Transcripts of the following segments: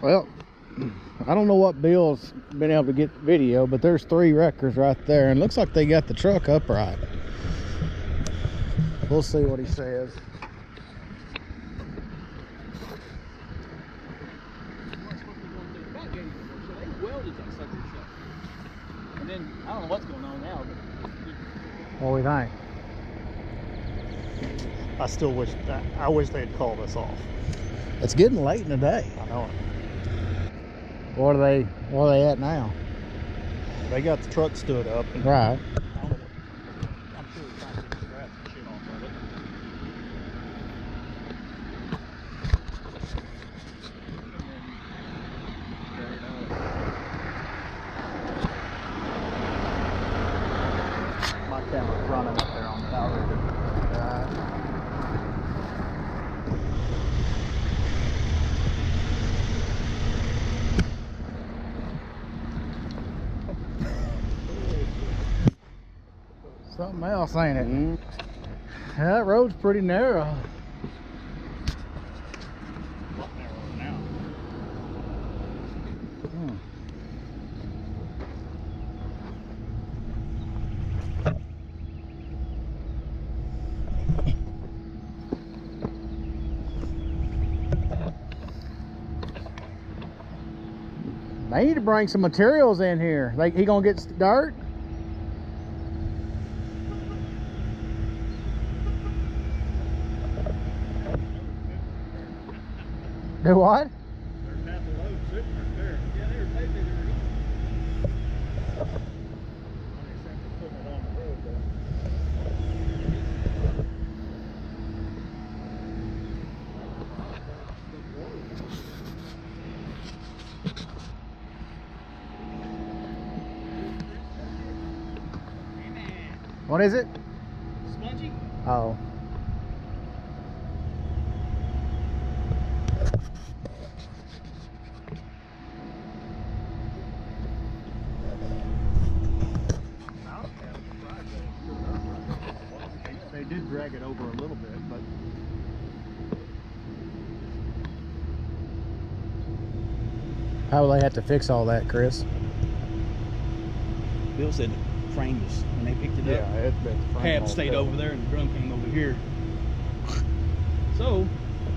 Well, I don't know what Bill's been able to get video, but there's 3 wreckers right there, and looks like they got the truck upright. We'll see what he says. And then I don't know what's going on now, but What do we think? I still wish they'd call this off. It's getting late in the day. I know it. Where are they at now? They got the truck stood up. And Right. I don't know what, I'm sure they're trying to get the scraps and shit off of it. My camera's running up there on the outrigger. Something else, ain't it? Yeah, that road's pretty narrow. A lot narrower now. They need to bring some materials in here. Like, he gonna get dirt? Do what? There's half the load sitting right there. Yeah, they were saying they were putting it on the road though. What is it? spongy. Oh. They did drag it over a little bit, but How will they have to fix all that, Chris? Bill said the frame was, when they picked it up, it's been cab stayed over there and the drum came over here. So,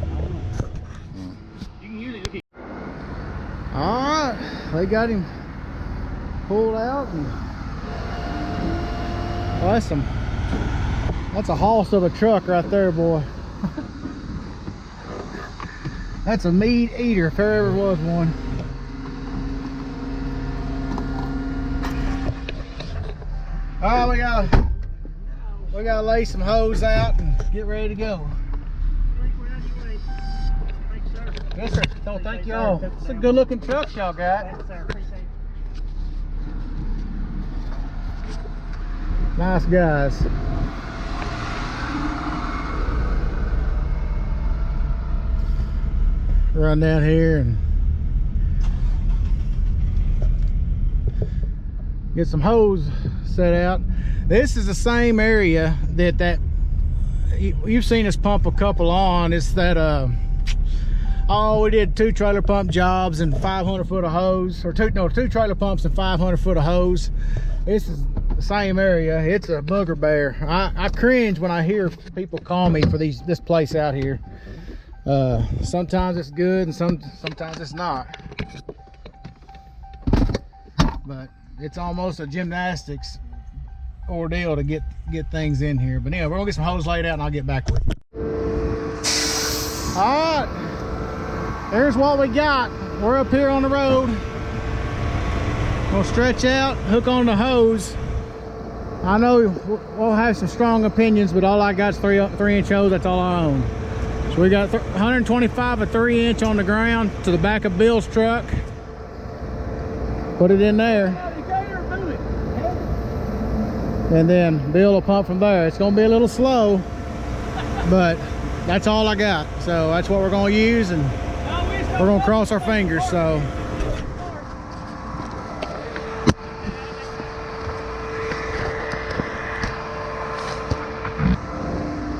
I don't know. You can use it. Okay. Alright, they got him pulled out, and oh, that's a hoss of a truck right there, boy. That's a meat eater if there ever was one. Oh, we gotta lay some hose out and get ready to go. Yes, sir. So thank y'all. It's a good looking truck y'all got. Nice guys. Run down here and get some hose set out. This is the same area that you've seen us pump a couple on. It's that oh, we did 2 trailer pump jobs and 500 foot of hose, or 2 trailer pumps and 500 foot of hose. This is the same area. It's a booger bear. I cringe when I hear people call me for this place out here. Sometimes it's good and sometimes it's not, but it's almost a gymnastics ordeal to get things in here. But anyway, we're gonna get some hose laid out and I'll get back with you. All right, there's what we got. We're up here on the road. We'll stretch out, hook on the hose. I know we'll have some strong opinions, but all I got is 3-inch hose. That's all I own. So we got 125 of 3-inch on the ground to the back of Bill's truck. Put it in there. And then Bill will pump from there. It's gonna be a little slow, but that's all I got. So that's what we're gonna use, and we're gonna cross our fingers. So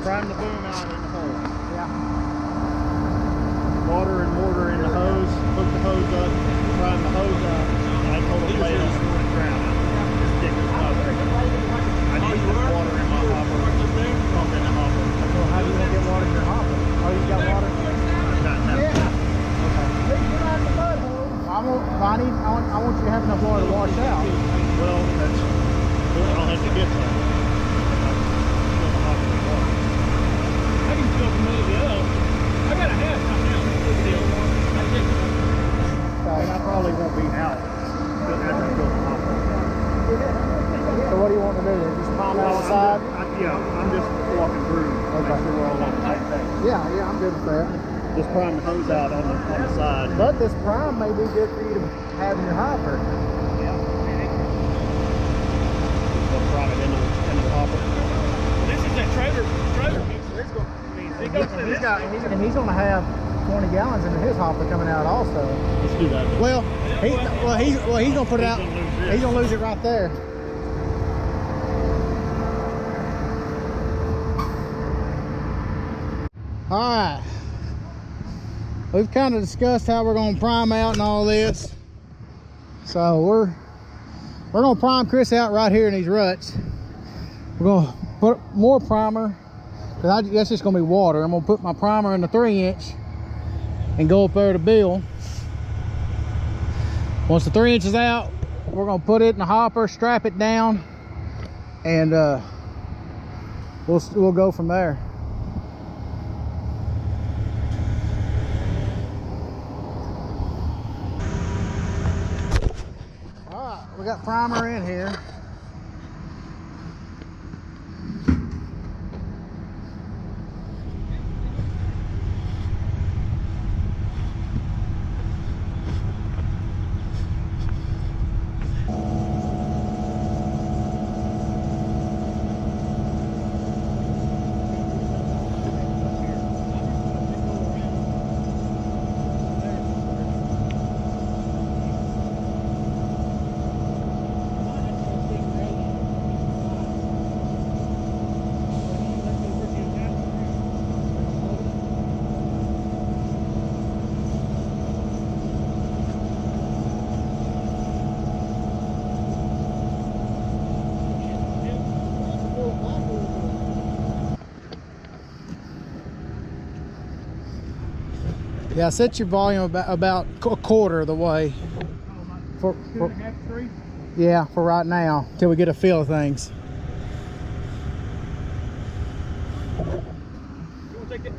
prime the boom out in the hole. Yeah. Water and mortar in the hose. Hook the hose lay it on the ground. I'm just digging it up. I need the water in my hopper. Pump in the hopper. Well, how do you want to get water in your hopper? Oh, you got water? I've got that. Yeah. Okay. Get out the mud hole. Bonnie, I want you to have enough water to wash out. Well, that's. I'll have to get some. Fill the hopper with water. I can fill some of it up. I got a half right now. Big deal. And I probably won't be out after I fill the hopper. So what do you want to do? Just prime outside? I'm just walking through. Okay. Make sure we're all on the same page. Yeah, I'm good with that. Just prime the hose out on the side. But this prime may be good for you to have in your hopper. Yeah. We'll prime it into the hopper. This is that trailer mixer. It's going. And he's going to have 20 gallons into his hopper coming out also. Let's do that. Well, he's going to put it out. He's going to lose it right there. All right. We've kind of discussed how we're going to prime out and all this. So we're going to prime Chris out right here in these ruts. We're going to put more primer, because that's just going to be water. I'm going to put my primer in the 3-inch and go up there to Bill. Once the 3 inches out, we're going to put it in the hopper, strap it down, and we'll go from there. We got primer in here. Yeah, set your volume about a quarter of the way. For 2.5, 3. yeah, for right now, till we get a feel of things. You want to take that?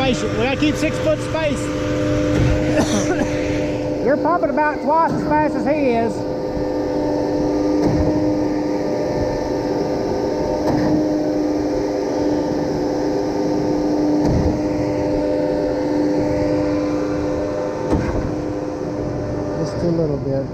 We gotta keep 6 foot space. You're pumping about twice as fast as he is. Just a little bit.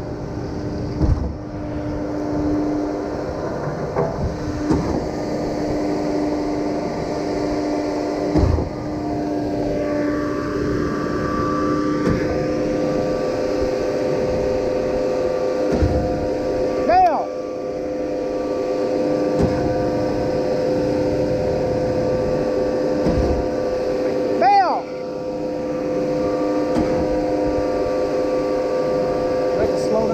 Slow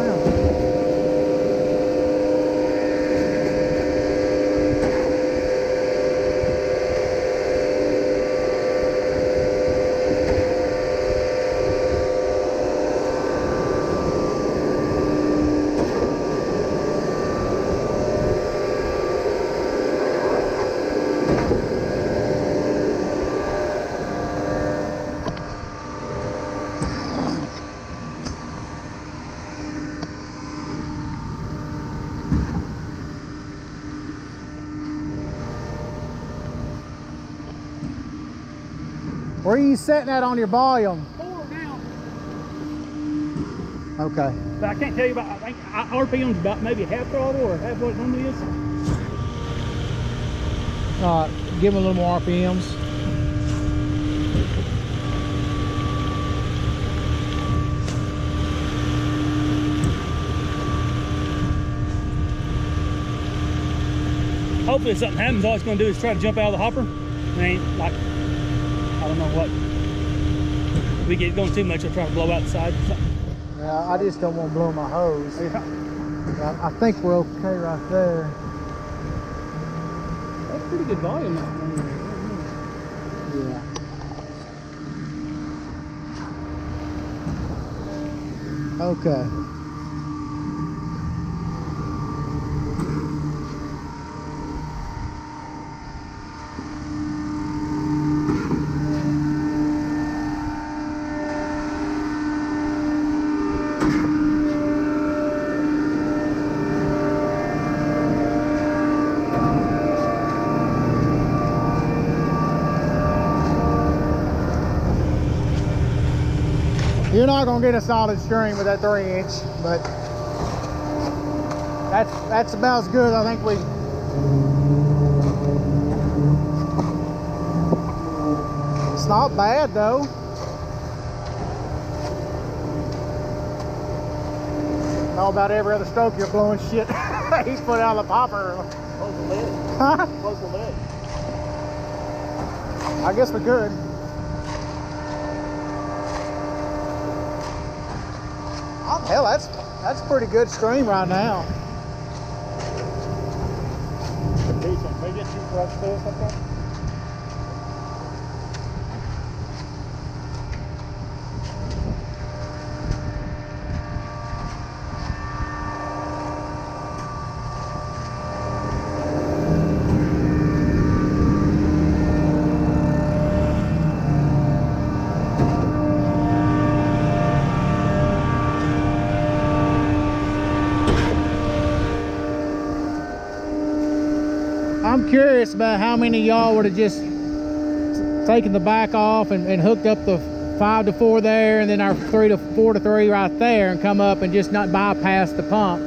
Where are you setting that on your volume? 4 now. Okay. But I can't tell you about, I think RPM's about maybe half throttle or half what it normally is. Give him a little more RPMs. Hopefully if something happens, all it's going to do is try to jump out of the hopper. And ain't like, I don't know what. If we get going too much, it'll try to blow out the side or something. Yeah, I just don't want to blow my hose. Yeah. I think we're okay right there. That's pretty good volume. Yeah. Okay. You're not gonna get a solid stream with that 3-inch, but that's about as good. I think we. It's not bad though. All about every other stroke you're blowing shit. He's put out of the popper. Close the lid. Huh? Close the lid. I guess we could. Oh, hell, that's pretty good stream right now. Decent. Maybe it's 2 brush this up there. I'm curious about how many of y'all would have just taken the back off and hooked up the 5 to 4 there and then our 3 to 4 to 3 right there and come up and just not bypass the pump.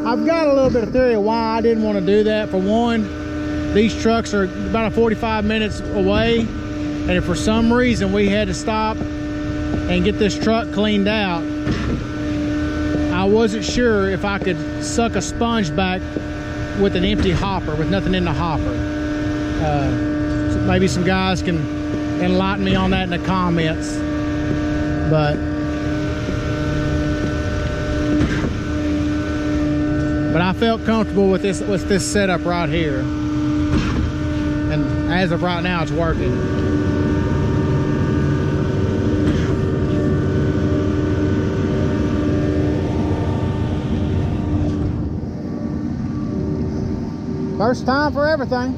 I've got a little bit of theory of why I didn't want to do that. For one, these trucks are about 45 minutes away, and if for some reason we had to stop and get this truck cleaned out, I wasn't sure if I could suck a sponge back with an empty hopper, with nothing in the hopper. So maybe some guys can enlighten me on that in the comments. But I felt comfortable with this setup right here, and as of right now, it's working. First time for everything.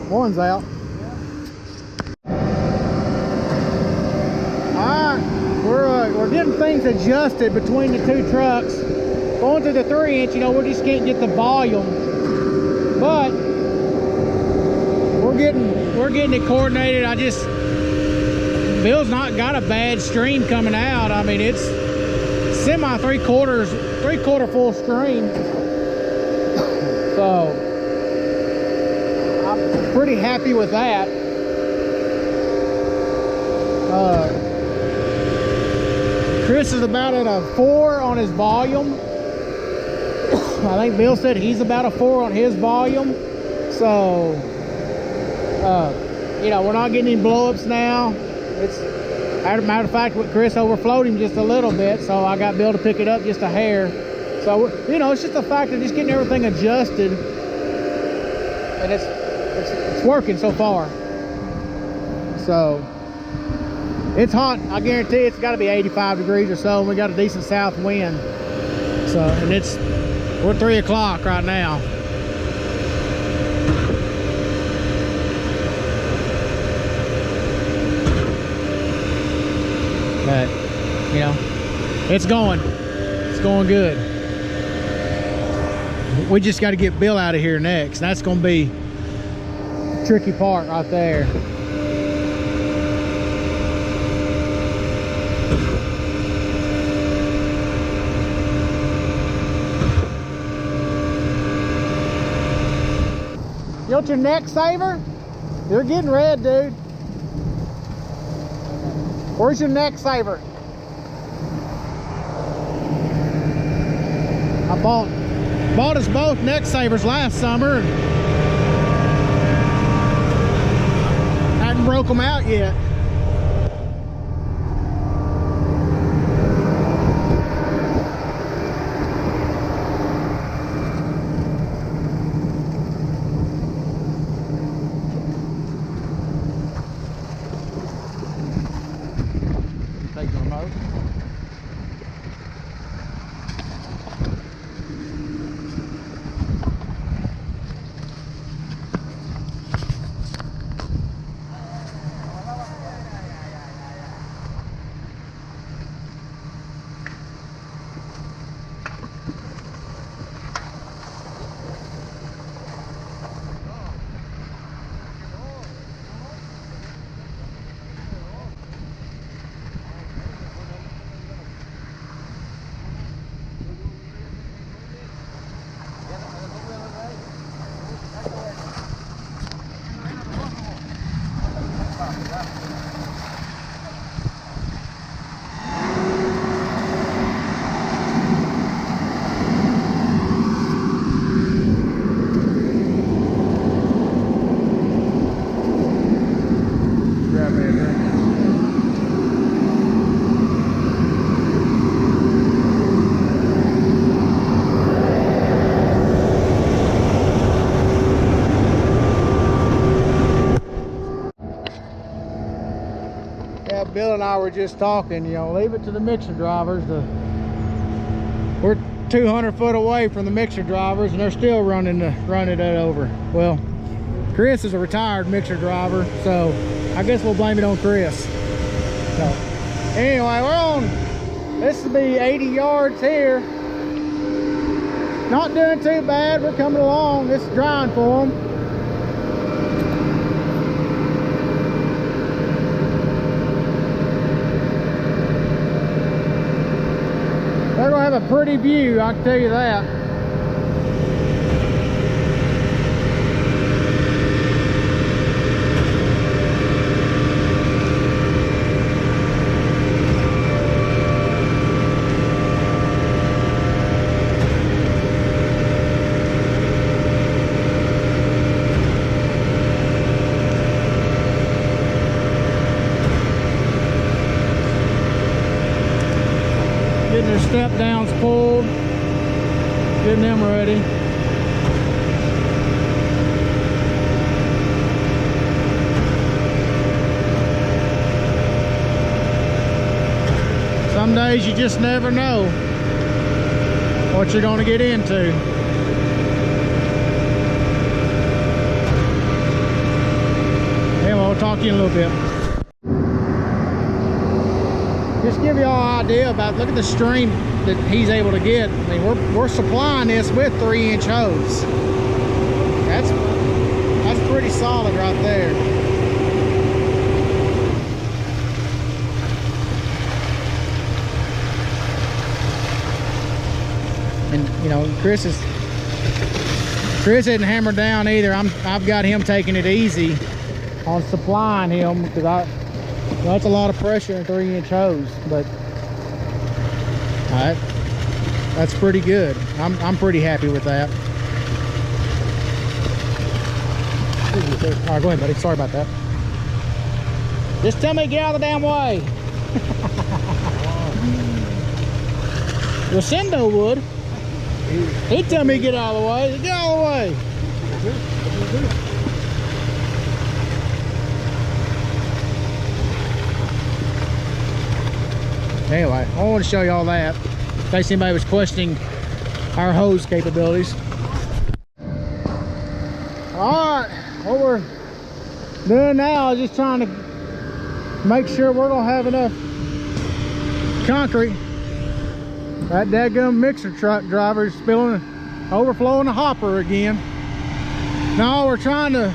One's out. Alright, we're getting things adjusted between the 2 trucks. Going to the 3-inch, you know, we just can't get the volume. But we're getting it coordinated. Bill's not got a bad stream coming out. I mean, it's semi three-quarter full stream. So I'm pretty happy with that. Chris is about at a 4 on his volume. I think Bill said he's about a 4 on his volume. So you know, we're not getting any blow-ups now. It's matter of fact, Chris overflowed him just a little bit, so I got Bill to pick it up just a hair. So, you know, it's just the fact of just getting everything adjusted, and it's working so far. So, it's hot. I guarantee it's got to be 85 degrees or so, and we got a decent south wind. So, and we're 3 o'clock right now. But, you know, it's going good. We just got to get Bill out of here next. That's going to be the tricky part right there. You want your neck saver? You're getting red, dude. Where's your neck saver? I bought us both neck savers last summer. Hadn't broke them out yet. Take the remote. Bill and I were just talking, you know, leave it to the mixer drivers. We're 200 foot away from the mixer drivers and they're still running it over. Well, Chris is a retired mixer driver, so I guess we'll blame it on Chris. So anyway, we're on, this will be 80 yards here. Not doing too bad, we're coming along. It's drying for them. They're gonna have a pretty view, I can tell you that. Getting their step downs pulled, getting them ready. Some days you just never know what you're going to get into. Anyway, we'll talk to you in a little bit. Just give you all an idea about, look at the stream that he's able to get. I mean, we're supplying this with 3-inch hose. That's pretty solid right there. And you know, Chris isn't hammered down either. I've got him taking it easy on supplying him because that's a lot of pressure in 3-inch hose, but that's pretty good. I'm pretty happy with that. All right, go ahead, buddy. Sorry about that. Just tell me to get out of the damn way. Rosendo would. He'd tell me to get out of the way. Get out of the way. Anyway, I want to show you all that in case anybody was questioning our hose capabilities. Alright, what we're doing now is just trying to make sure we're going to have enough concrete. That dadgum mixer truck driver is spilling overflowing the hopper again. No, we're trying to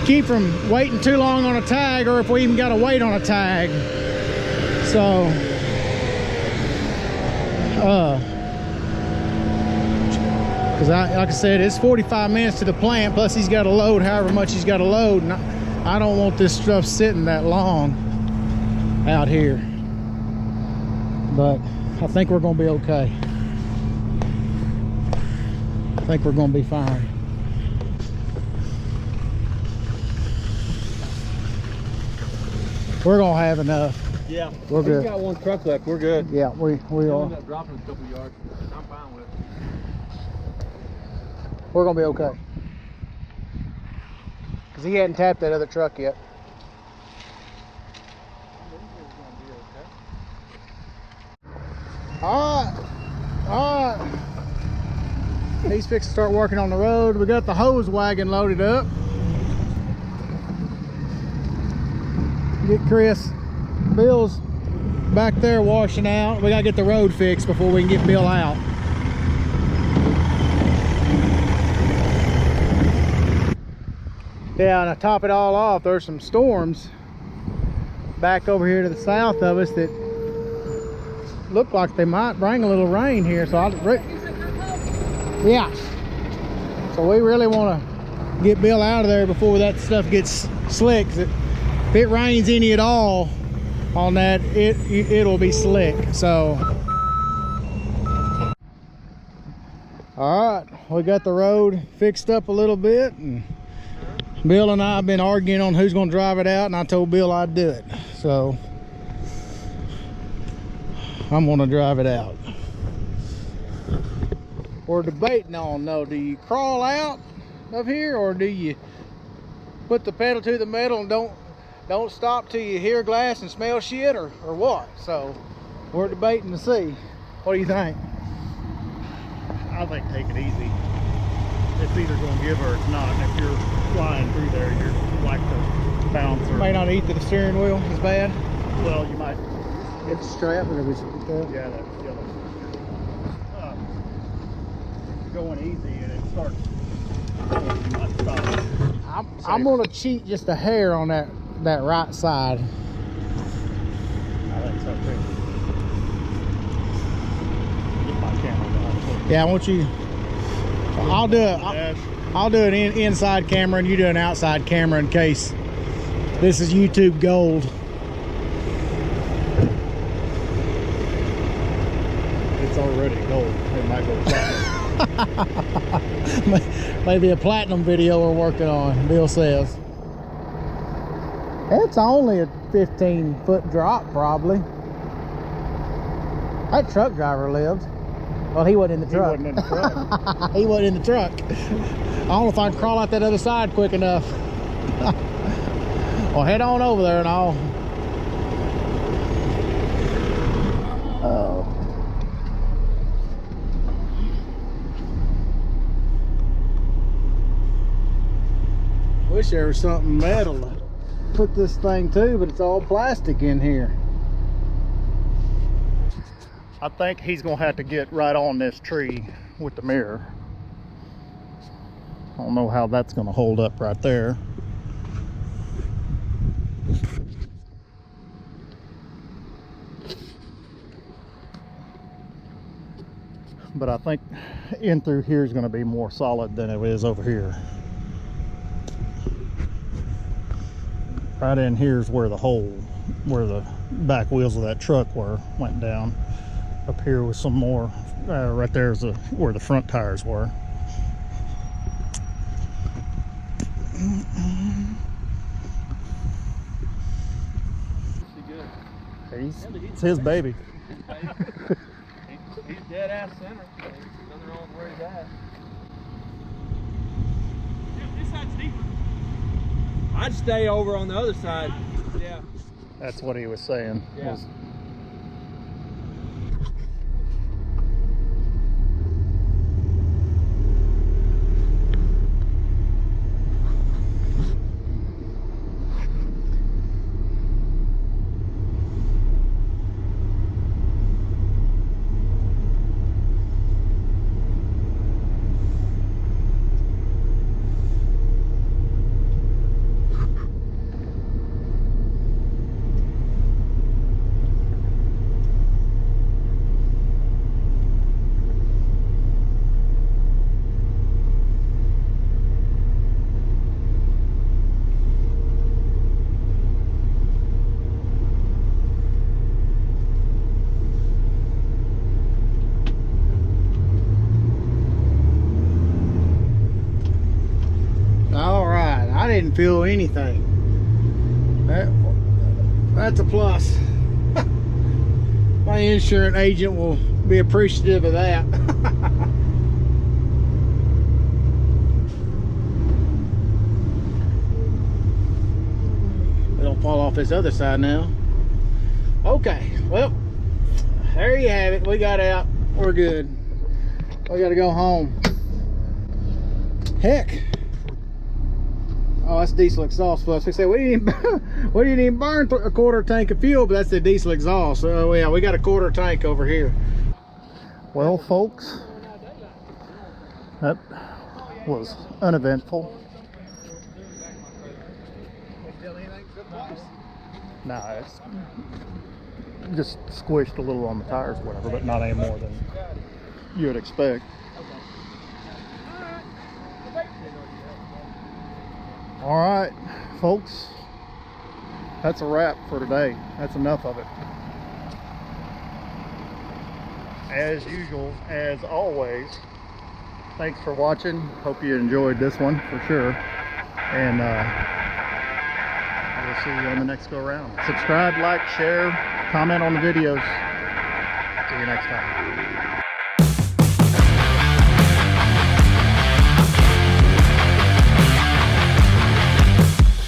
keep from waiting too long on a tag, or if we even got to wait on a tag. So, because like I said, it's 45 minutes to the plant, plus he's got to load however much he's got to load, and I don't want this stuff sitting that long out here. But I think we're going to be okay. I think we're going to be fine. We're going to have enough. Yeah. We're good. We got one truck left. We're good. Yeah, we are. End up dropping a couple yards. I'm fine with it. We're going to be okay. Because he hadn't tapped that other truck yet. Alright. He's fixing to start working on the road. We got the hose wagon loaded up. Get Chris. Bill's back there washing out. We gotta get the road fixed before we can get Bill out. Yeah, and to top it all off, there's some storms back over here to the south of us that look like they might bring a little rain here. So yeah. So we really want to get Bill out of there before that stuff gets slick. If it rains any at all on that, it'll be slick. So all right, we got the road fixed up a little bit, and Bill and I have been arguing on who's going to drive it out, and I told Bill I'd do it. So I'm going to drive it out. We're debating on, though, do you crawl out of here, or do you put the pedal to the metal and don't stop till you hear glass and smell shit, or what? So we're debating to see. What do you think? I think take it easy. It's either going to give or it's not. And if you're flying through there, you're like to bounce or... May not eat to the steering wheel as bad. Well, you might... Get the strap or we should get that. Yeah, that's the other. Going easy and it starts... You might stop. I'm going to cheat just a hair on that right side. I think so too. Get my camera down. Yeah, I want you... I'll do it. I'll do an inside camera and you do an outside camera in case this is YouTube gold. It's already gold. It might go platinum. Maybe a platinum video we're working on, Bill says. It's only a 15-foot drop, probably. That truck driver lived. Well, he wasn't in the truck. He wasn't in the truck. He wasn't in the truck. I don't know if I can crawl out that other side quick enough. Well, head on over there and I'll... Oh. Wish there was something metal to put this thing to, but it's all plastic in here. I think he's gonna have to get right on this tree with the mirror. I don't know how that's gonna hold up right there. But I think in through here is gonna be more solid than it is over here. Right in here is where the hole, where the back wheels of that truck went down. Up here was some more, right there is where the front tires were. It's his baby. He's dead ass center. Nothing wrong with where he's at. This side's deeper. I'd stay over on the other side. Yeah. That's what he was saying. Yeah. fuel, anything. That's a plus. My insurance agent will be appreciative of that. They don't fall off this other side now. Okay, well, there you have it. We got out. We're good. We got to go home. Heck. Oh, that's diesel exhaust for us. We said we didn't even burn a quarter tank of fuel, but that's the diesel exhaust. So yeah, we got a quarter tank over here. Well, folks, that was uneventful. Nah, it's just squished a little on the tires or whatever, but not any more than you would expect. All right, folks, that's a wrap for today. That's enough of it. As usual, as always, thanks for watching. Hope you enjoyed this one for sure. And we'll see you on the next go around. Subscribe, like, share, comment on the videos. See you next time.